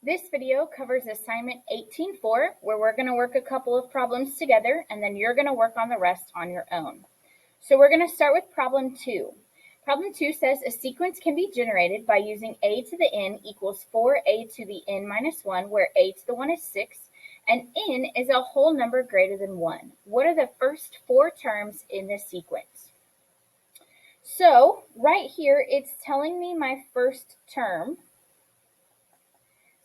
This video covers assignment 18.4, where we're going to work a couple of problems together, and then you're going to work on the rest on your own. So we're going to start with problem 2. Problem 2 says a sequence can be generated by using a to the n equals 4a to the n minus 1, where a to the 1 is 6, and n is a whole number greater than 1. What are the first 4 terms in this sequence? So right here, it's telling me my first term.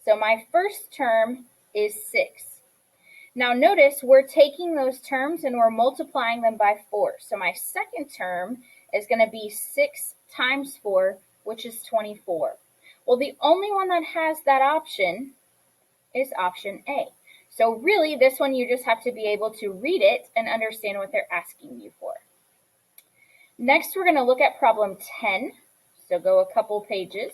So my first term is 6. Now notice we're taking those terms and we're multiplying them by 4. So my second term is going to be 6 times 4, which is 24. Well, the only one that has that option is option A. So really, this one you just have to be able to read it and understand what they're asking you for. Next, we're going to look at problem 10. So go a couple pages.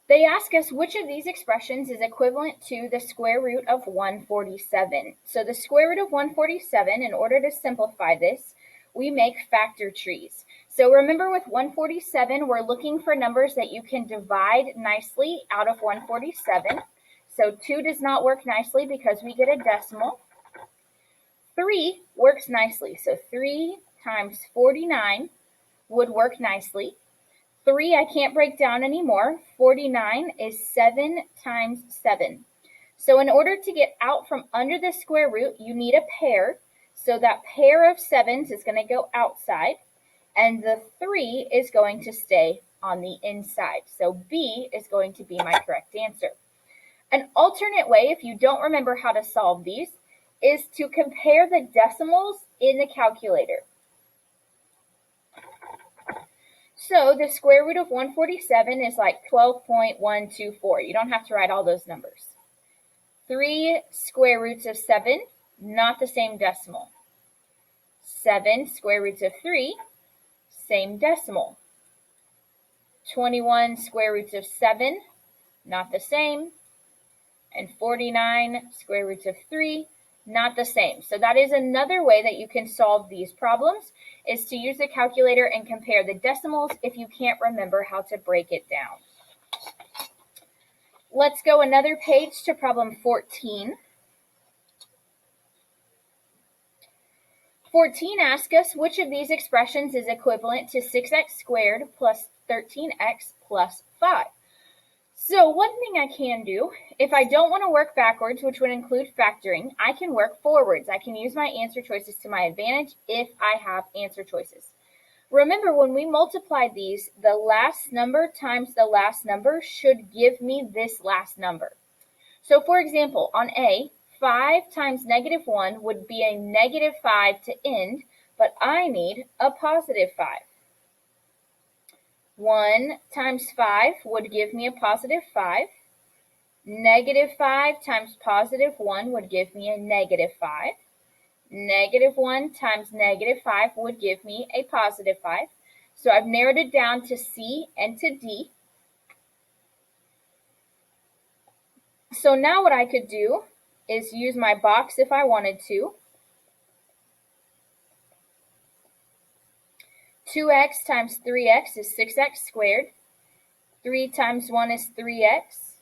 They ask us which of these expressions is equivalent to the square root of 147. So the square root of 147, in order to simplify this, we make factor trees. So remember, with 147, we're looking for numbers that you can divide nicely out of 147. So 2 does not work nicely because we get a decimal. 3 works nicely. So 3 times 49 would work nicely. 3 I can't break down anymore. 49 is 7 times 7. So in order to get out from under the square root, you need a pair. So that pair of 7s is going to go outside, and the 3 is going to stay on the inside. So B is going to be my correct answer. An alternate way, if you don't remember how to solve these, is to compare the decimals in the calculator. So the square root of 147 is like 12.124. You don't have to write all those numbers. 3 square roots of 7, not the same decimal. 7 square roots of 3, same decimal. 21 square roots of 7, not the same. And 49 square roots of 3, not the same. So that is another way that you can solve these problems, is to use the calculator and compare the decimals if you can't remember how to break it down. Let's go another page to problem 14. 14 asks us which of these expressions is equivalent to 6x squared plus 13x plus 5. So one thing I can do, if I don't want to work backwards, which would include factoring, I can work forwards. I can use my answer choices to my advantage if I have answer choices. Remember, when we multiply these, the last number times the last number should give me this last number. So for example, on A, 5 times negative 1 would be a negative 5 to end, but I need a positive 5. 1 times 5 would give me a positive 5. Negative 5 times positive 1 would give me a negative 5. Negative 1 times negative 5 would give me a positive 5. So I've narrowed it down to C and to D. So now what I could do is use my box if I wanted to. 2x times 3x is 6x squared. 3 times 1 is 3x.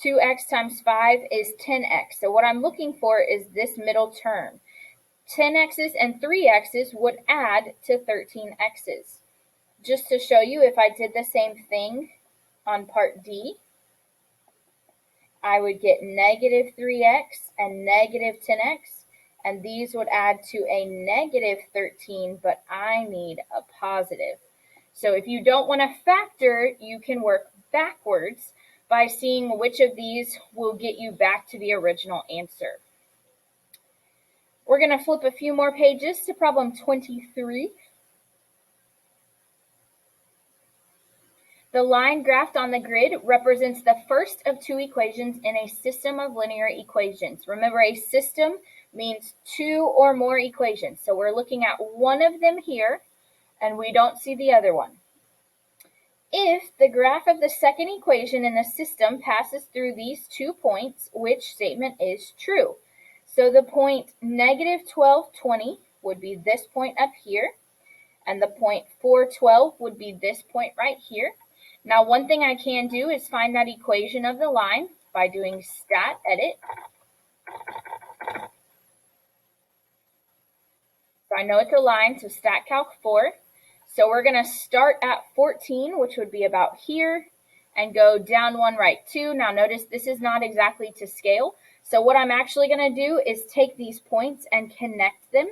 2x times 5 is 10x. So what I'm looking for is this middle term. 10x's and 3x's would add to 13x's. Just to show you, if I did the same thing on part D, I would get negative 3x and negative 10x, and these would add to a negative 13, but I need a positive. So if you don't want to factor, you can work backwards by seeing which of these will get you back to the original answer. We're going to flip a few more pages to problem 23. The line graphed on the grid represents the first of 2 equations in a system of linear equations. Remember, a system means 2 or more equations. So we're looking at one of them here, and we don't see the other one. If the graph of the second equation in the system passes through these 2 points, which statement is true? So the point negative 1220 would be this point up here, and the point 412 would be this point right here. Now, one thing I can do is find that equation of the line by doing stat edit. So I know it's a line, so stat calc 4. So we're going to start at 14, which would be about here, and go down 1 right 2. Now notice this is not exactly to scale. So what I'm actually going to do is take these points and connect them.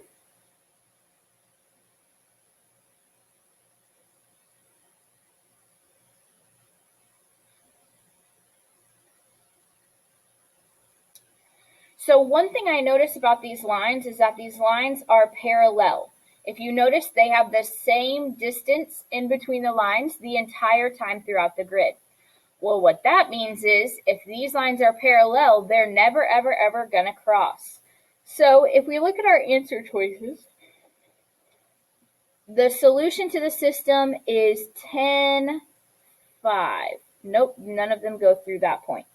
So one thing I notice about these lines is that these lines are parallel. If you notice, they have the same distance in between the lines the entire time throughout the grid. Well, what that means is if these lines are parallel, they're never, ever, ever going to cross. So if we look at our answer choices, the solution to the system is 10, 5. Nope, none of them go through that point.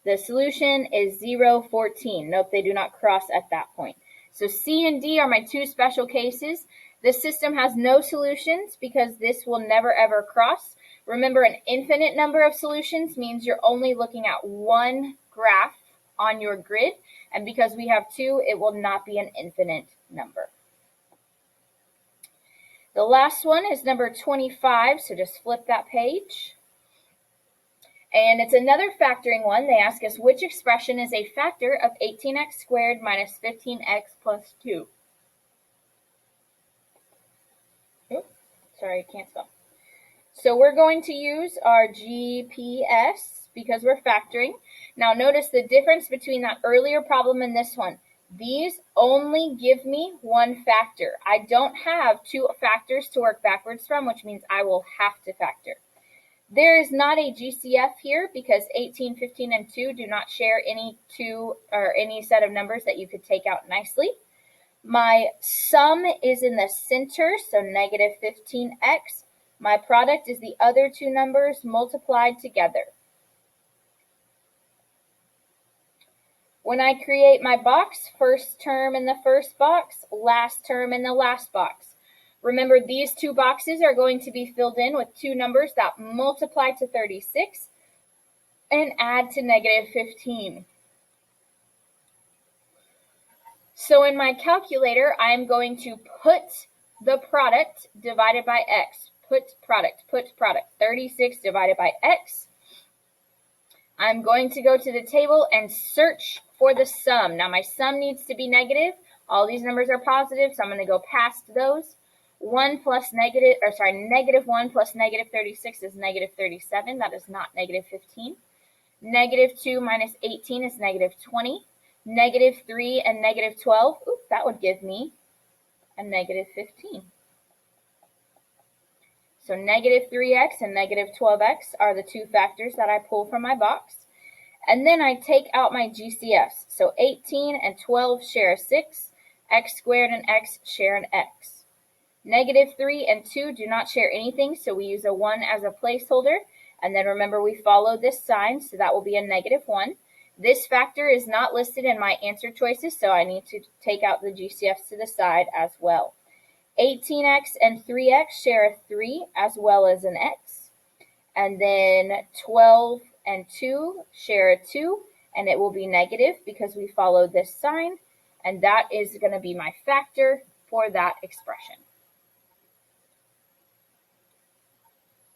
The solution is 0, 14. Nope, they do not cross at that point. So C and D are my two special cases. This system has no solutions because this will never ever cross. Remember, an infinite number of solutions means you're only looking at one graph on your grid, and because we have two, it will not be an infinite number. The last one is number 25, so just flip that page. And it's another factoring one. They ask us which expression is a factor of 18x squared minus 15x plus 2. Oops, sorry, I can't spell. So we're going to use our GPS because we're factoring. Now notice the difference between that earlier problem and this one. These only give me one factor. I don't have two factors to work backwards from, which means I will have to factor. There is not a GCF here because 18, 15, and 2 do not share any two or any set of numbers that you could take out nicely. My sum is in the center, so negative 15x. My product is the other two numbers multiplied together. When I create my box, first term in the first box, last term in the last box. Remember, these two boxes are going to be filled in with two numbers that multiply to 36 and add to negative 15. So in my calculator, I'm going to put the product divided by x. Put product. 36 divided by x. I'm going to go to the table and search for the sum. Now my sum needs to be negative. All these numbers are positive, so I'm going to go past those. Negative 1 plus negative 36 is negative 37. That is not negative 15. Negative 2 minus 18 is negative 20. Negative 3 and negative 12, that would give me a negative 15. So negative 3x and negative 12x are the two factors that I pull from my box. And then I take out my GCFs. So 18 and 12 share a 6. X squared and x share an x. Negative 3 and 2 do not share anything, so we use a 1 as a placeholder. And then remember, we follow this sign, so that will be a negative 1. This factor is not listed in my answer choices, so I need to take out the GCFs to the side as well. 18x and 3x share a 3 as well as an x. And then 12 and 2 share a 2, and it will be negative because we follow this sign. And that is going to be my factor for that expression.